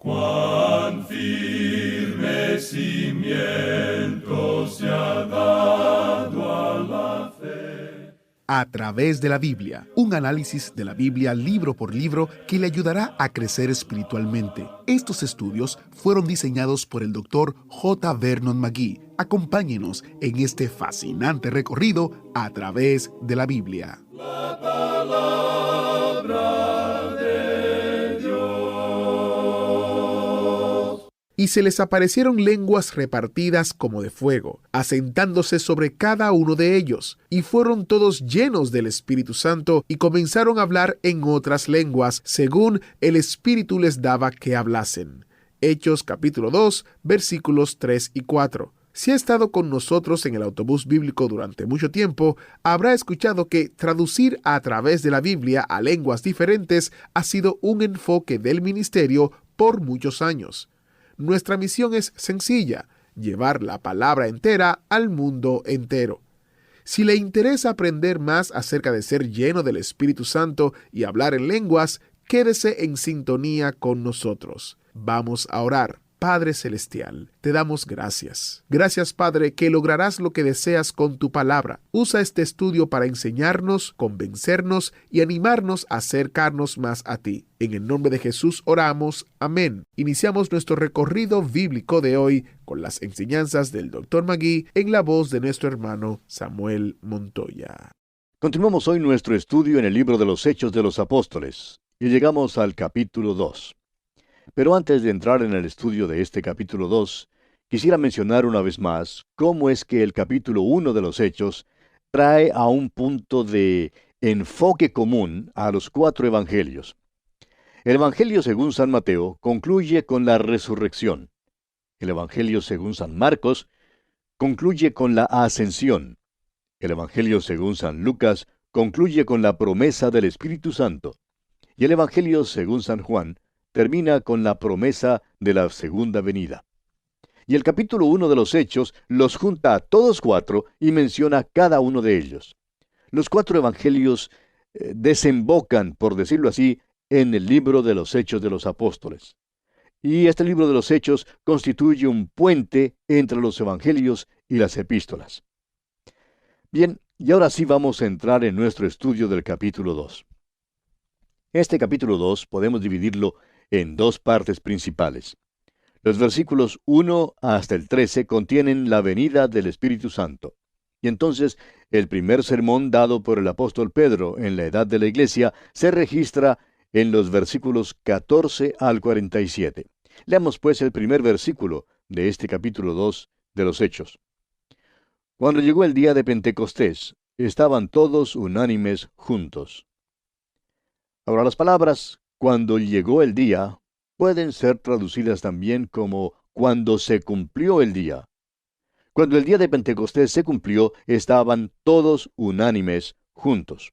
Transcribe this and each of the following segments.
Cuán firme cimiento se ha dado a la fe. A través de la Biblia, un análisis de la Biblia libro por libro que le ayudará a crecer espiritualmente. Estos estudios fueron diseñados por el Dr. J. Vernon McGee. Acompáñenos en este fascinante recorrido a través de la Biblia. La palabra de Dios. Y se les aparecieron lenguas repartidas como de fuego, asentándose sobre cada uno de ellos, y fueron todos llenos del Espíritu Santo, y comenzaron a hablar en otras lenguas, según el Espíritu les daba que hablasen. Hechos capítulo 2, versículos 3 y 4. Si ha estado con nosotros en el autobús bíblico durante mucho tiempo, habrá escuchado que traducir a través de la Biblia a lenguas diferentes ha sido un enfoque del ministerio por muchos años. Nuestra misión es sencilla: llevar la palabra entera al mundo entero. Si le interesa aprender más acerca de ser lleno del Espíritu Santo y hablar en lenguas, quédese en sintonía con nosotros. Vamos a orar. Padre Celestial, te damos gracias. Gracias, Padre, que lograrás lo que deseas con tu palabra. Usa este estudio para enseñarnos, convencernos y animarnos a acercarnos más a ti. En el nombre de Jesús oramos. Amén. Iniciamos nuestro recorrido bíblico de hoy con las enseñanzas del Dr. McGee en la voz de nuestro hermano Samuel Montoya. Continuamos hoy nuestro estudio en el libro de los Hechos de los Apóstoles y llegamos al capítulo 2. Pero antes de entrar en el estudio de este capítulo 2, quisiera mencionar una vez más cómo es que el capítulo 1 de los Hechos trae a un punto de enfoque común a los 4 evangelios. El Evangelio según San Mateo concluye con la resurrección. El Evangelio según San Marcos concluye con la ascensión. El Evangelio según San Lucas concluye con la promesa del Espíritu Santo. Y el Evangelio según San Juan termina con la promesa de la segunda venida. Y el capítulo 1 de los Hechos los junta a todos 4 y menciona cada uno de ellos. Los 4 evangelios desembocan, por decirlo así, en el libro de los Hechos de los Apóstoles. Y este libro de los Hechos constituye un puente entre los evangelios y las epístolas. Bien, y ahora sí vamos a entrar en nuestro estudio del capítulo 2. Este capítulo 2 podemos dividirlo en 2 partes principales. Los versículos 1 hasta el 13 contienen la venida del Espíritu Santo. Y entonces, el primer sermón dado por el apóstol Pedro en la edad de la iglesia se registra en los versículos 14 al 47. Leamos pues el primer versículo de este capítulo 2 de los Hechos. Cuando llegó el día de Pentecostés, estaban todos unánimes juntos. Ahora las palabras cuando llegó el día pueden ser traducidas también como cuando se cumplió el día. Cuando el día de Pentecostés se cumplió, estaban todos unánimes juntos.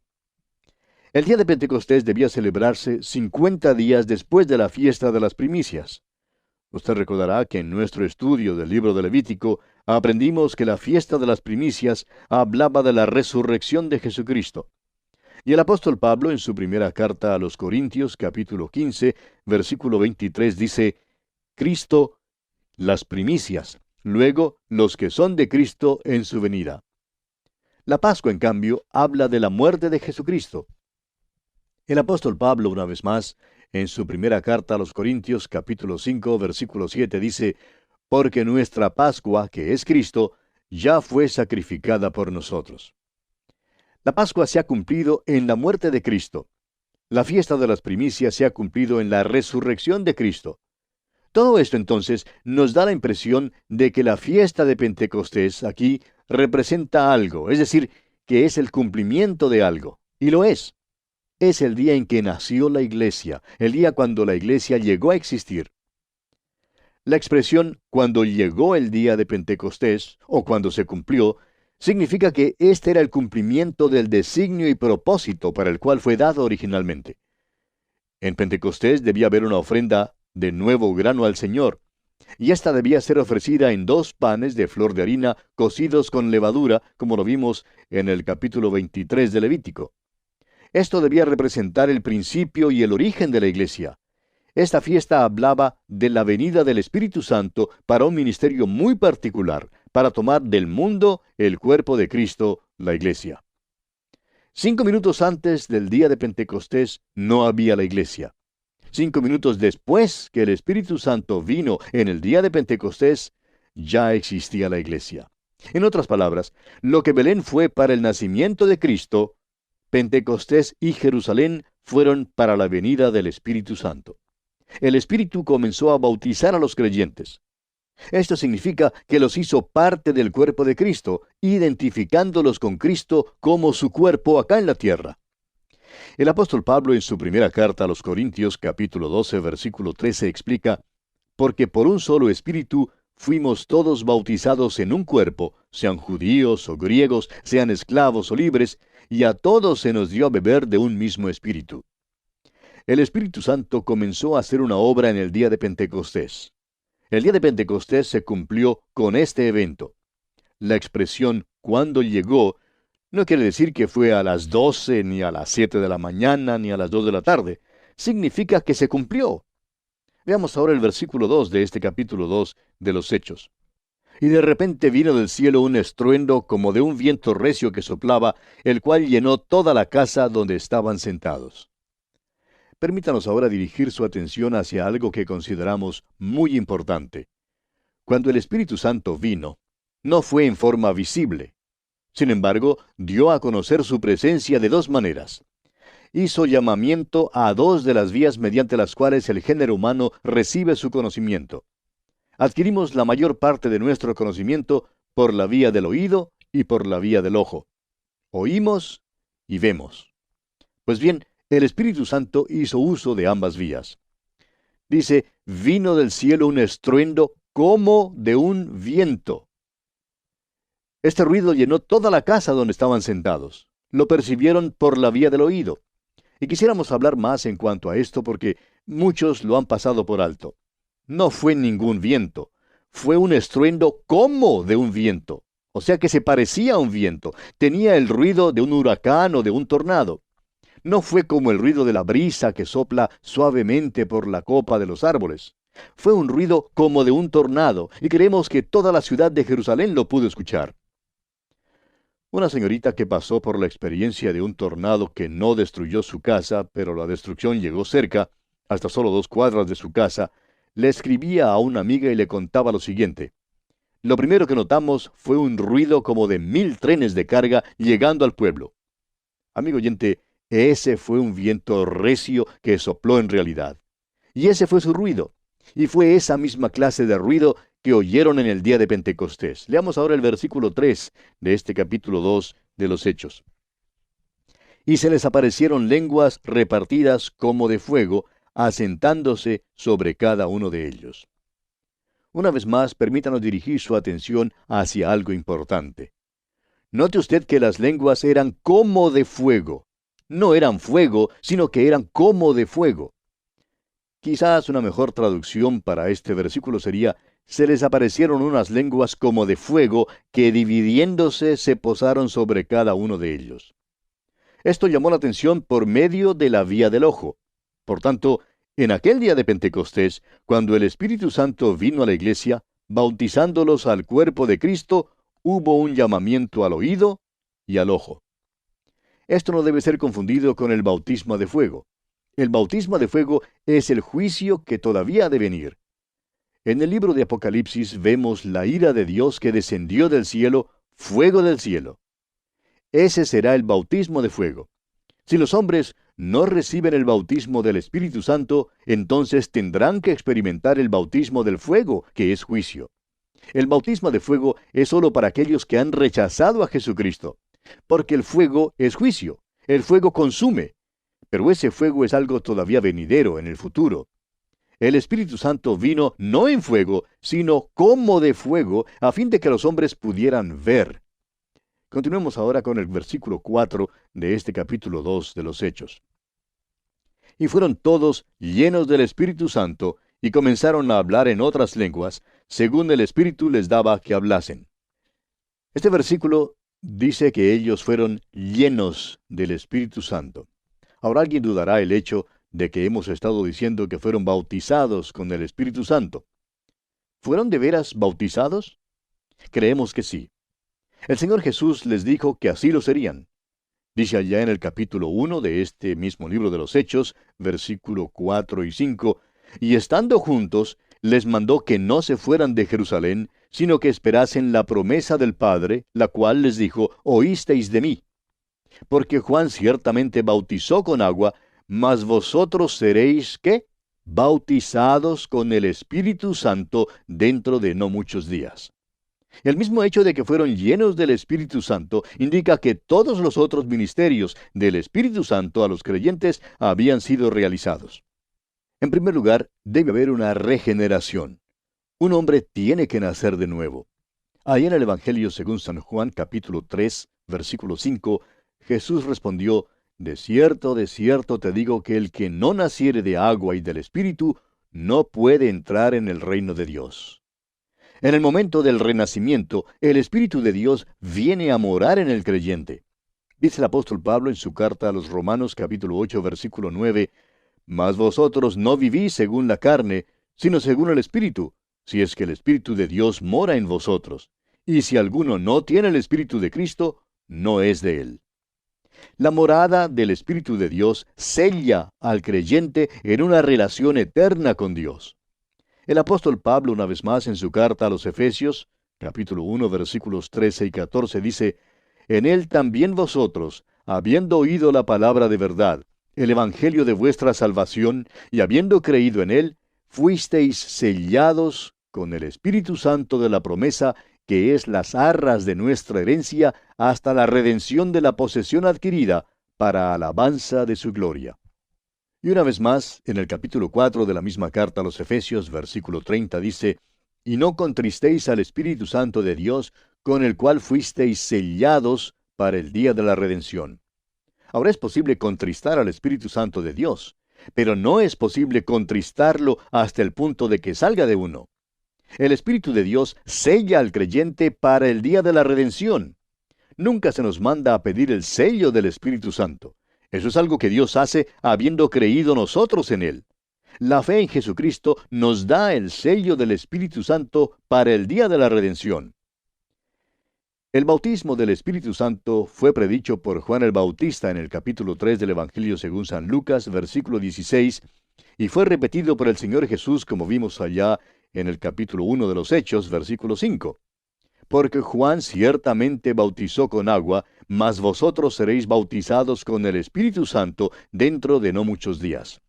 El día de Pentecostés debía celebrarse 50 días después de la fiesta de las primicias. Usted recordará que en nuestro estudio del libro de Levítico aprendimos que la fiesta de las primicias hablaba de la resurrección de Jesucristo. Y el apóstol Pablo, en su primera carta a los Corintios, capítulo 15, versículo 23, dice: Cristo, las primicias, luego los que son de Cristo en su venida. La Pascua, en cambio, habla de la muerte de Jesucristo. El apóstol Pablo, una vez más, en su primera carta a los Corintios, capítulo 5, versículo 7, dice: Porque nuestra Pascua, que es Cristo, ya fue sacrificada por nosotros. La Pascua se ha cumplido en la muerte de Cristo. La fiesta de las primicias se ha cumplido en la resurrección de Cristo. Todo esto entonces nos da la impresión de que la fiesta de Pentecostés aquí representa algo, es decir, que es el cumplimiento de algo, y lo es. Es el día en que nació la iglesia, el día cuando la iglesia llegó a existir. La expresión cuando llegó el día de Pentecostés, o cuando se cumplió, significa que este era el cumplimiento del designio y propósito para el cual fue dado originalmente. En Pentecostés debía haber una ofrenda de nuevo grano al Señor, y esta debía ser ofrecida en 2 panes de flor de harina cocidos con levadura, como lo vimos en el capítulo 23 de Levítico. Esto debía representar el principio y el origen de la iglesia. Esta fiesta hablaba de la venida del Espíritu Santo para un ministerio muy particular, para tomar del mundo el cuerpo de Cristo, la iglesia. 5 minutos antes del día de Pentecostés no había la iglesia. 5 minutos después que el Espíritu Santo vino en el día de Pentecostés, ya existía la iglesia. En otras palabras, lo que Belén fue para el nacimiento de Cristo, Pentecostés y Jerusalén fueron para la venida del Espíritu Santo. El Espíritu comenzó a bautizar a los creyentes. Esto significa que los hizo parte del cuerpo de Cristo, identificándolos con Cristo como su cuerpo acá en la tierra. El apóstol Pablo en su primera carta a los Corintios, capítulo 12, versículo 13, explica: «Porque por un solo Espíritu fuimos todos bautizados en un cuerpo, sean judíos o griegos, sean esclavos o libres, y a todos se nos dio a beber de un mismo Espíritu». El Espíritu Santo comenzó a hacer una obra en el día de Pentecostés. El día de Pentecostés se cumplió con este evento. La expresión «cuando llegó» no quiere decir que fue a las 12, ni a las 7 de la mañana, ni a las 2 de la tarde. Significa que se cumplió. Veamos ahora el versículo 2 de este capítulo 2 de los Hechos. «Y de repente vino del cielo un estruendo como de un viento recio que soplaba, el cual llenó toda la casa donde estaban sentados». Permítanos ahora dirigir su atención hacia algo que consideramos muy importante. Cuando el Espíritu Santo vino, no fue en forma visible. Sin embargo, dio a conocer su presencia de dos maneras. Hizo llamamiento a dos de las vías mediante las cuales el género humano recibe su conocimiento. Adquirimos la mayor parte de nuestro conocimiento por la vía del oído y por la vía del ojo. Oímos y vemos. Pues bien, el Espíritu Santo hizo uso de ambas vías. Dice, vino del cielo un estruendo como de un viento. Este ruido llenó toda la casa donde estaban sentados. Lo percibieron por la vía del oído. Y quisiéramos hablar más en cuanto a esto porque muchos lo han pasado por alto. No fue ningún viento. Fue un estruendo como de un viento. O sea que se parecía a un viento. Tenía el ruido de un huracán o de un tornado. No fue como el ruido de la brisa que sopla suavemente por la copa de los árboles. Fue un ruido como de un tornado, y creemos que toda la ciudad de Jerusalén lo pudo escuchar. Una señorita que pasó por la experiencia de un tornado que no destruyó su casa, pero la destrucción llegó cerca, hasta solo 2 cuadras de su casa, le escribía a una amiga y le contaba lo siguiente. Lo primero que notamos fue un ruido como de 1000 trenes de carga llegando al pueblo. Amigo oyente, ese fue un viento recio que sopló en realidad. Y ese fue su ruido. Y fue esa misma clase de ruido que oyeron en el día de Pentecostés. Leamos ahora el versículo 3 de este capítulo 2 de los Hechos. Y se les aparecieron lenguas repartidas como de fuego, asentándose sobre cada uno de ellos. Una vez más, permítanos dirigir su atención hacia algo importante. Note usted que las lenguas eran como de fuego. No eran fuego, sino que eran como de fuego. Quizás una mejor traducción para este versículo sería, se les aparecieron unas lenguas como de fuego que dividiéndose se posaron sobre cada uno de ellos. Esto llamó la atención por medio de la vía del ojo. Por tanto, en aquel día de Pentecostés, cuando el Espíritu Santo vino a la iglesia, bautizándolos al cuerpo de Cristo, hubo un llamamiento al oído y al ojo. Esto no debe ser confundido con el bautismo de fuego. El bautismo de fuego es el juicio que todavía ha de venir. En el libro de Apocalipsis vemos la ira de Dios que descendió del cielo, fuego del cielo. Ese será el bautismo de fuego. Si los hombres no reciben el bautismo del Espíritu Santo, entonces tendrán que experimentar el bautismo del fuego, que es juicio. El bautismo de fuego es solo para aquellos que han rechazado a Jesucristo. Porque el fuego es juicio, el fuego consume, pero ese fuego es algo todavía venidero en el futuro. El Espíritu Santo vino no en fuego, sino como de fuego, a fin de que los hombres pudieran ver. Continuemos ahora con el versículo 4 de este capítulo 2 de los Hechos. Y fueron todos llenos del Espíritu Santo, y comenzaron a hablar en otras lenguas, según el Espíritu les daba que hablasen. Este versículo dice que ellos fueron llenos del Espíritu Santo. Ahora alguien dudará el hecho de que hemos estado diciendo que fueron bautizados con el Espíritu Santo. ¿Fueron de veras bautizados? Creemos que sí. El Señor Jesús les dijo que así lo serían. Dice allá en el capítulo 1 de este mismo libro de los Hechos, versículo 4 y 5, y estando juntos, les mandó que no se fueran de Jerusalén, sino que esperasen la promesa del Padre, la cual les dijo, oísteis de mí. Porque Juan ciertamente bautizó con agua, mas vosotros seréis, ¿qué? Bautizados con el Espíritu Santo dentro de no muchos días. El mismo hecho de que fueron llenos del Espíritu Santo indica que todos los otros ministerios del Espíritu Santo a los creyentes habían sido realizados. En primer lugar, debe haber una regeneración. Un hombre tiene que nacer de nuevo. Ahí en el Evangelio según San Juan, capítulo 3, versículo 5, Jesús respondió, de cierto te digo que el que no naciere de agua y del Espíritu, no puede entrar en el reino de Dios. En el momento del renacimiento, el Espíritu de Dios viene a morar en el creyente. Dice el apóstol Pablo en su carta a los Romanos capítulo 8, versículo 9, mas vosotros no vivís según la carne, sino según el Espíritu, si es que el Espíritu de Dios mora en vosotros. Y si alguno no tiene el Espíritu de Cristo, no es de él. La morada del Espíritu de Dios sella al creyente en una relación eterna con Dios. El apóstol Pablo, una vez más en su carta a los Efesios, capítulo 1, versículos 13 y 14, dice, en él también vosotros, habiendo oído la palabra de verdad, el evangelio de vuestra salvación, y habiendo creído en él, fuisteis sellados con el Espíritu Santo de la promesa, que es las arras de nuestra herencia, hasta la redención de la posesión adquirida, para alabanza de su gloria. Y una vez más, en el capítulo 4 de la misma carta a los Efesios, versículo 30, dice, y no contristéis al Espíritu Santo de Dios, con el cual fuisteis sellados para el día de la redención. Ahora es posible contristar al Espíritu Santo de Dios, pero no es posible contristarlo hasta el punto de que salga de uno. El Espíritu de Dios sella al creyente para el día de la redención. Nunca se nos manda a pedir el sello del Espíritu Santo. Eso es algo que Dios hace habiendo creído nosotros en Él. La fe en Jesucristo nos da el sello del Espíritu Santo para el día de la redención. El bautismo del Espíritu Santo fue predicho por Juan el Bautista en el capítulo 3 del Evangelio según San Lucas, versículo 16, y fue repetido por el Señor Jesús, como vimos allá en el capítulo 1 de los Hechos, versículo 5. Porque Juan ciertamente bautizó con agua, mas vosotros seréis bautizados con el Espíritu Santo dentro de no muchos días.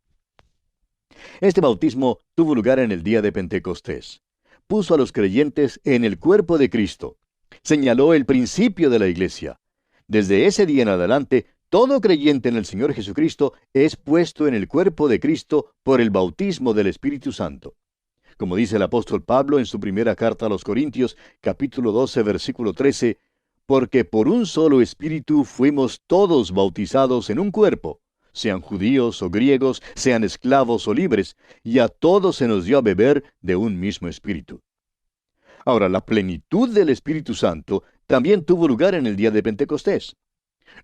Este bautismo tuvo lugar en el día de Pentecostés. Puso a los creyentes en el cuerpo de Cristo. Señaló el principio de la iglesia. Desde ese día en adelante, todo creyente en el Señor Jesucristo es puesto en el cuerpo de Cristo por el bautismo del Espíritu Santo. Como dice el apóstol Pablo en su primera carta a los Corintios, capítulo 12, versículo 13, porque por un solo Espíritu fuimos todos bautizados en un cuerpo, sean judíos o griegos, sean esclavos o libres, y a todos se nos dio a beber de un mismo Espíritu. Ahora, la plenitud del Espíritu Santo también tuvo lugar en el día de Pentecostés.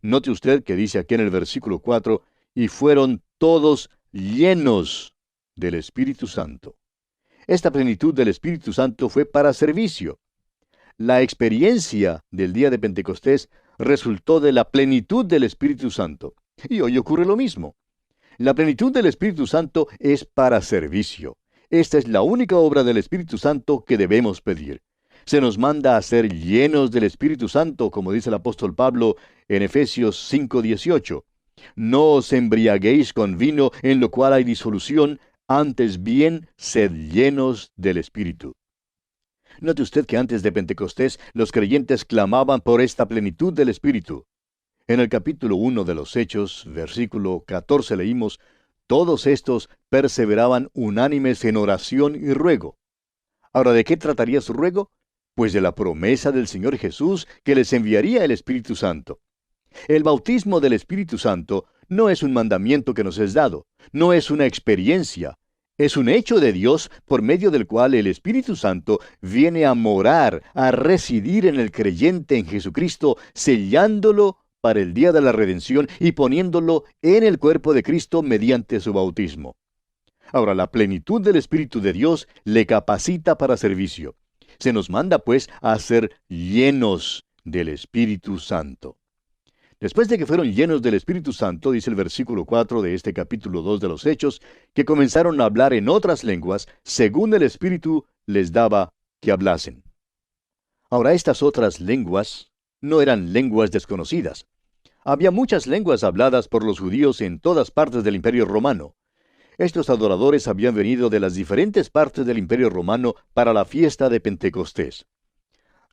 Note usted que dice aquí en el versículo 4, y fueron todos llenos del Espíritu Santo. Esta plenitud del Espíritu Santo fue para servicio. La experiencia del día de Pentecostés resultó de la plenitud del Espíritu Santo. Y hoy ocurre lo mismo. La plenitud del Espíritu Santo es para servicio. Esta es la única obra del Espíritu Santo que debemos pedir. Se nos manda a ser llenos del Espíritu Santo, como dice el apóstol Pablo en Efesios 5:18. No os embriaguéis con vino, en lo cual hay disolución, antes bien, sed llenos del Espíritu. Note usted que antes de Pentecostés los creyentes clamaban por esta plenitud del Espíritu. En el capítulo 1 de los Hechos, versículo 14 leímos, todos estos perseveraban unánimes en oración y ruego. Ahora, ¿de qué trataría su ruego? Pues de la promesa del Señor Jesús que les enviaría el Espíritu Santo. El bautismo del Espíritu Santo no es un mandamiento que nos es dado, no es una experiencia, es un hecho de Dios por medio del cual el Espíritu Santo viene a morar, a residir en el creyente en Jesucristo, sellándolo para el día de la redención y poniéndolo en el cuerpo de Cristo mediante su bautismo. Ahora, la plenitud del Espíritu de Dios le capacita para servicio. Se nos manda, pues, a ser llenos del Espíritu Santo. Después de que fueron llenos del Espíritu Santo, dice el versículo 4 de este capítulo 2 de los Hechos, que comenzaron a hablar en otras lenguas, según el Espíritu les daba que hablasen. Ahora, estas otras lenguas no eran lenguas desconocidas. Había muchas lenguas habladas por los judíos en todas partes del Imperio Romano. Estos adoradores habían venido de las diferentes partes del Imperio Romano para la fiesta de Pentecostés.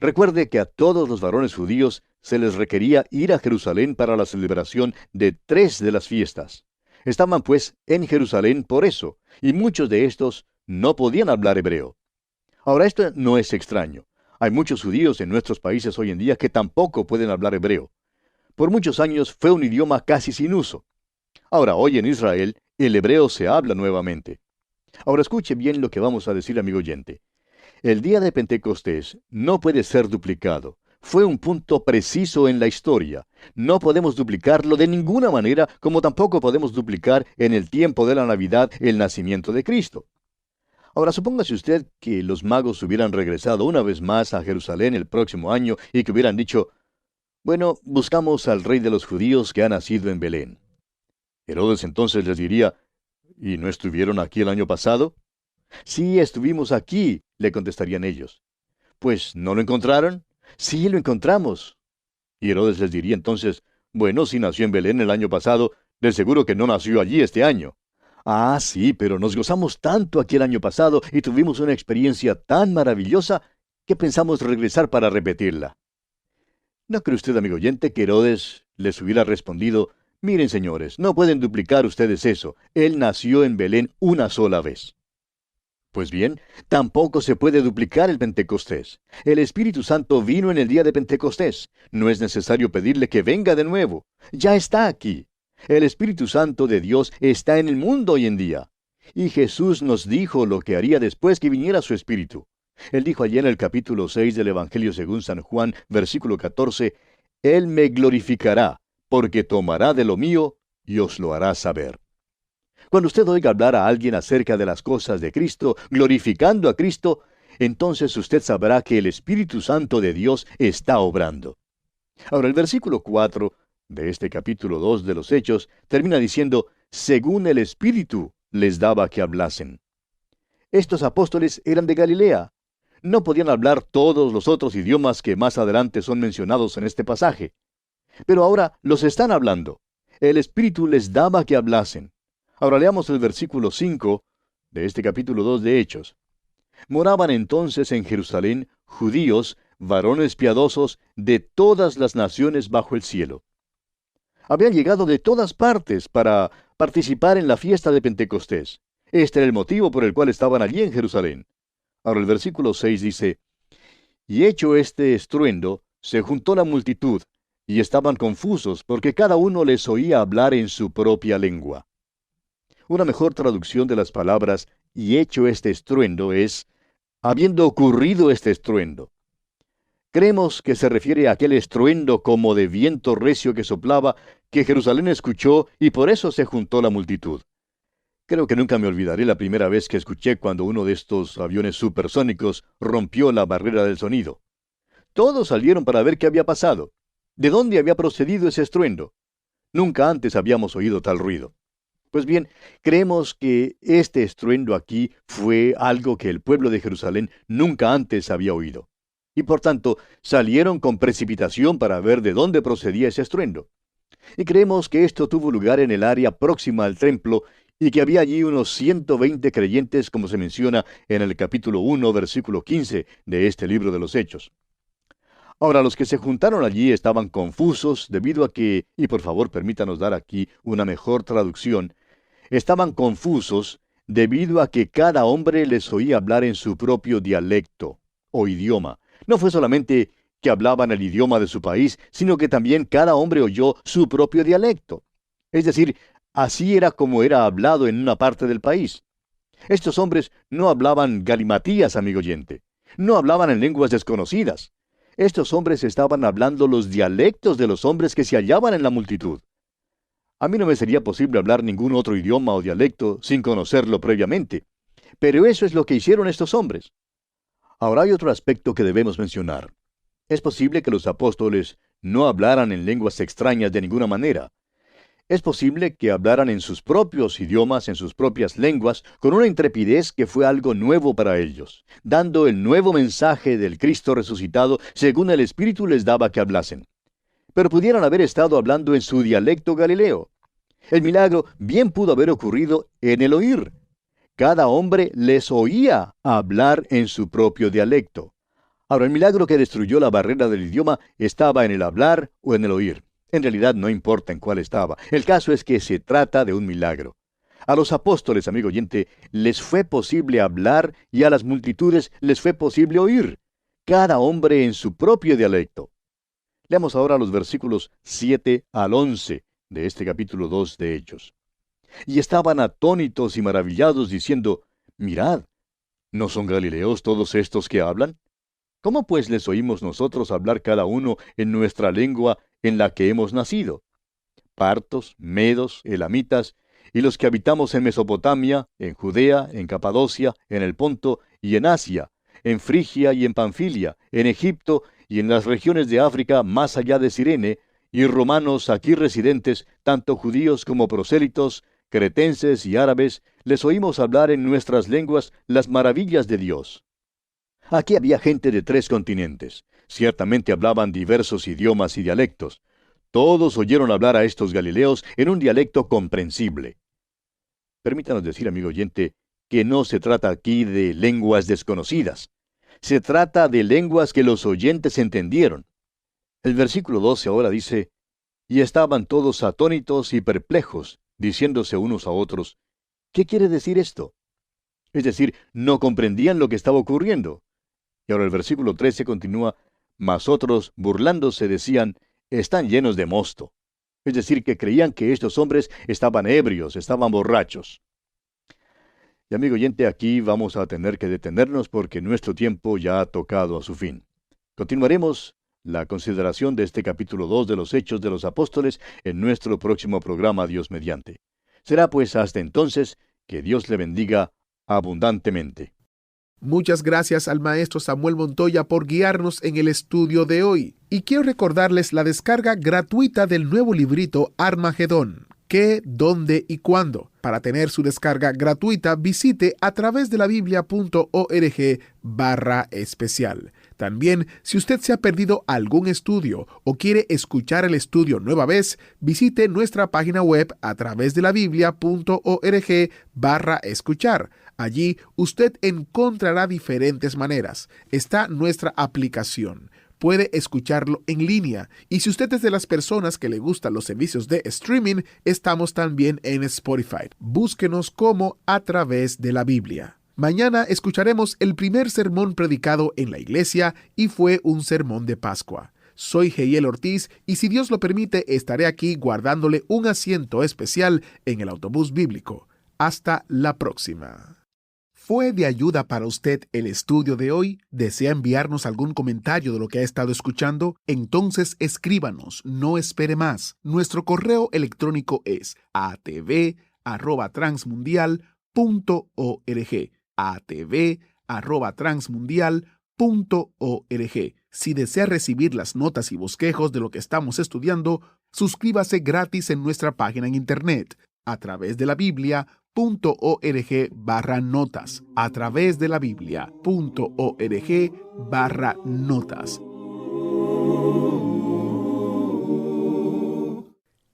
Recuerde que a todos los varones judíos se les requería ir a Jerusalén para la celebración de 3 de las fiestas. Estaban pues en Jerusalén por eso, y muchos de estos no podían hablar hebreo. Ahora, esto no es extraño. Hay muchos judíos en nuestros países hoy en día que tampoco pueden hablar hebreo. Por muchos años fue un idioma casi sin uso. Ahora, hoy en Israel, el hebreo se habla nuevamente. Ahora escuche bien lo que vamos a decir, amigo oyente. El día de Pentecostés no puede ser duplicado. Fue un punto preciso en la historia. No podemos duplicarlo de ninguna manera, como tampoco podemos duplicar en el tiempo de la Navidad el nacimiento de Cristo. Ahora, supóngase usted que los magos hubieran regresado una vez más a Jerusalén el próximo año y que hubieran dicho, bueno, buscamos al rey de los judíos que ha nacido en Belén. Herodes entonces les diría, ¿y no estuvieron aquí el año pasado? Sí, estuvimos aquí, le contestarían ellos. Pues, ¿no lo encontraron? Sí, lo encontramos. Y Herodes les diría entonces, bueno, si nació en Belén el año pasado, de seguro que no nació allí este año. Ah, sí, pero nos gozamos tanto aquí el año pasado y tuvimos una experiencia tan maravillosa que pensamos regresar para repetirla. ¿No cree usted, amigo oyente, que Herodes les hubiera respondido, miren, señores, no pueden duplicar ustedes eso, él nació en Belén una sola vez? Pues bien, tampoco se puede duplicar el Pentecostés. El Espíritu Santo vino en el día de Pentecostés. No es necesario pedirle que venga de nuevo. Ya está aquí. El Espíritu Santo de Dios está en el mundo hoy en día. Y Jesús nos dijo lo que haría después que viniera su Espíritu. Él dijo allí en el capítulo 6 del Evangelio según San Juan, versículo 14, Él me glorificará, porque tomará de lo mío y os lo hará saber. Cuando usted oiga hablar a alguien acerca de las cosas de Cristo, glorificando a Cristo, entonces usted sabrá que el Espíritu Santo de Dios está obrando. Ahora, el versículo 4 de este capítulo 2 de los Hechos termina diciendo, según el Espíritu les daba que hablasen. Estos apóstoles eran de Galilea. No podían hablar todos los otros idiomas que más adelante son mencionados en este pasaje. Pero ahora los están hablando. El Espíritu les daba que hablasen. Ahora leamos el versículo 5 de este capítulo 2 de Hechos. Moraban entonces en Jerusalén judíos, varones piadosos de todas las naciones bajo el cielo. Habían llegado de todas partes para participar en la fiesta de Pentecostés. Este era el motivo por el cual estaban allí en Jerusalén. Ahora el versículo 6 dice, y hecho este estruendo, se juntó la multitud, y estaban confusos, porque cada uno les oía hablar en su propia lengua. Una mejor traducción de las palabras, y hecho este estruendo, es, habiendo ocurrido este estruendo. Creemos que se refiere a aquel estruendo como de viento recio que soplaba, que Jerusalén escuchó, y por eso se juntó la multitud. Creo que nunca me olvidaré la primera vez que escuché cuando uno de estos aviones supersónicos rompió la barrera del sonido. Todos salieron para ver qué había pasado. ¿De dónde había procedido ese estruendo? Nunca antes habíamos oído tal ruido. Pues bien, creemos que este estruendo aquí fue algo que el pueblo de Jerusalén nunca antes había oído. Y por tanto, salieron con precipitación para ver de dónde procedía ese estruendo. Y creemos que esto tuvo lugar en el área próxima al templo y que había allí unos 120 creyentes, como se menciona en el capítulo 1, versículo 15 de este libro de los Hechos. Ahora, los que se juntaron allí estaban confusos debido a que, y por favor permítanos dar aquí una mejor traducción, estaban confusos debido a que cada hombre les oía hablar en su propio dialecto o idioma. No fue solamente que hablaban el idioma de su país, sino que también cada hombre oyó su propio dialecto. Es decir, así era como era hablado en una parte del país. Estos hombres no hablaban galimatías, amigo oyente. No hablaban en lenguas desconocidas. Estos hombres estaban hablando los dialectos de los hombres que se hallaban en la multitud. A mí no me sería posible hablar ningún otro idioma o dialecto sin conocerlo previamente. Pero eso es lo que hicieron estos hombres. Ahora hay otro aspecto que debemos mencionar. Es posible que los apóstoles no hablaran en lenguas extrañas de ninguna manera. Es posible que hablaran en sus propios idiomas, en sus propias lenguas, con una intrepidez que fue algo nuevo para ellos, dando el nuevo mensaje del Cristo resucitado según el Espíritu les daba que hablasen. Pero pudieran haber estado hablando en su dialecto galileo. El milagro bien pudo haber ocurrido en el oír. Cada hombre les oía hablar en su propio dialecto. Ahora, el milagro que destruyó la barrera del idioma estaba en el hablar o en el oír. En realidad no importa en cuál estaba. El caso es que se trata de un milagro. A los apóstoles, amigo oyente, les fue posible hablar y a las multitudes les fue posible oír. Cada hombre en su propio dialecto. Leamos ahora los versículos 7 al 11 de este capítulo 2 de Hechos. Y estaban atónitos y maravillados diciendo, mirad, ¿no son galileos todos estos que hablan? ¿Cómo pues les oímos nosotros hablar cada uno en nuestra lengua en la que hemos nacido? Partos, medos, elamitas, y los que habitamos en Mesopotamia, en Judea, en Capadocia, en el Ponto y en Asia, en Frigia y en Panfilia, en Egipto y en las regiones de África más allá de Cirene, y romanos aquí residentes, tanto judíos como prosélitos, cretenses y árabes, les oímos hablar en nuestras lenguas las maravillas de Dios. Aquí había gente de 3 continentes. Ciertamente hablaban diversos idiomas y dialectos. Todos oyeron hablar a estos galileos en un dialecto comprensible. Permítanos decir, amigo oyente, que no se trata aquí de lenguas desconocidas. Se trata de lenguas que los oyentes entendieron. El versículo 12 ahora dice, y estaban todos atónitos y perplejos, diciéndose unos a otros, ¿qué quiere decir esto? Es decir, no comprendían lo que estaba ocurriendo. Y ahora el versículo 13 continúa, mas otros, burlándose, decían, están llenos de mosto. Es decir, que creían que estos hombres estaban ebrios, estaban borrachos. Y amigo oyente, aquí vamos a tener que detenernos porque nuestro tiempo ya ha tocado a su fin. Continuaremos la consideración de este capítulo 2 de los Hechos de los Apóstoles en nuestro próximo programa, Dios mediante. Será pues hasta entonces que Dios le bendiga abundantemente. Muchas gracias al maestro Samuel Montoya por guiarnos en el estudio de hoy. Y quiero recordarles la descarga gratuita del nuevo librito Armagedón. ¿Qué, dónde y cuándo? Para tener su descarga gratuita, visite a través de la biblia.org/especial. También, si usted se ha perdido algún estudio o quiere escuchar el estudio nueva vez, visite nuestra página web a través de la biblia.org/escuchar. Allí usted encontrará diferentes maneras. Está nuestra aplicación. Puede escucharlo en línea. Y si usted es de las personas que le gustan los servicios de streaming, estamos también en Spotify. Búsquenos como A Través de la Biblia. Mañana escucharemos el primer sermón predicado en la iglesia y fue un sermón de Pascua. Soy Heiel Ortiz y si Dios lo permite estaré aquí guardándole un asiento especial en el autobús bíblico. Hasta la próxima. ¿Fue de ayuda para usted el estudio de hoy? ¿Desea enviarnos algún comentario de lo que ha estado escuchando? Entonces escríbanos, no espere más. Nuestro correo electrónico es atv@transmundial.org. atv@transmundial.org. Si desea recibir las notas y bosquejos de lo que estamos estudiando, suscríbase gratis en nuestra página en internet a través de la Biblia.org/notas. A través de la Biblia.org/notas.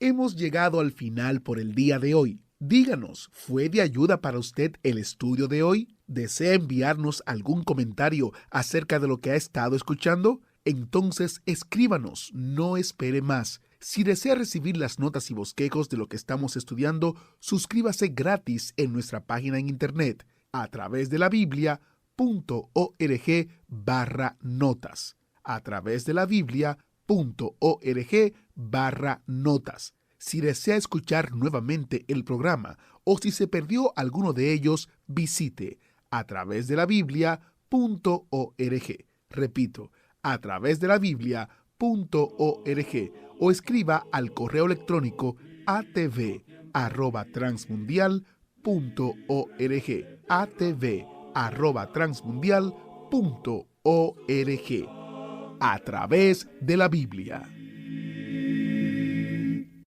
Hemos llegado al final por el día de hoy. Díganos, ¿fue de ayuda para usted el estudio de hoy? ¿Desea enviarnos algún comentario acerca de lo que ha estado escuchando? Entonces escríbanos, no espere más. Si desea recibir las notas y bosquejos de lo que estamos estudiando, suscríbase gratis en nuestra página en internet a través de la Biblia.org/notas. A través de la Biblia.org/notas. Si desea escuchar nuevamente el programa o si se perdió alguno de ellos, visite a través de la Biblia.org. Repito, a través de la Biblia.org o escriba al correo electrónico atv@transmundial.org, atv@transmundial.org, a través de la Biblia.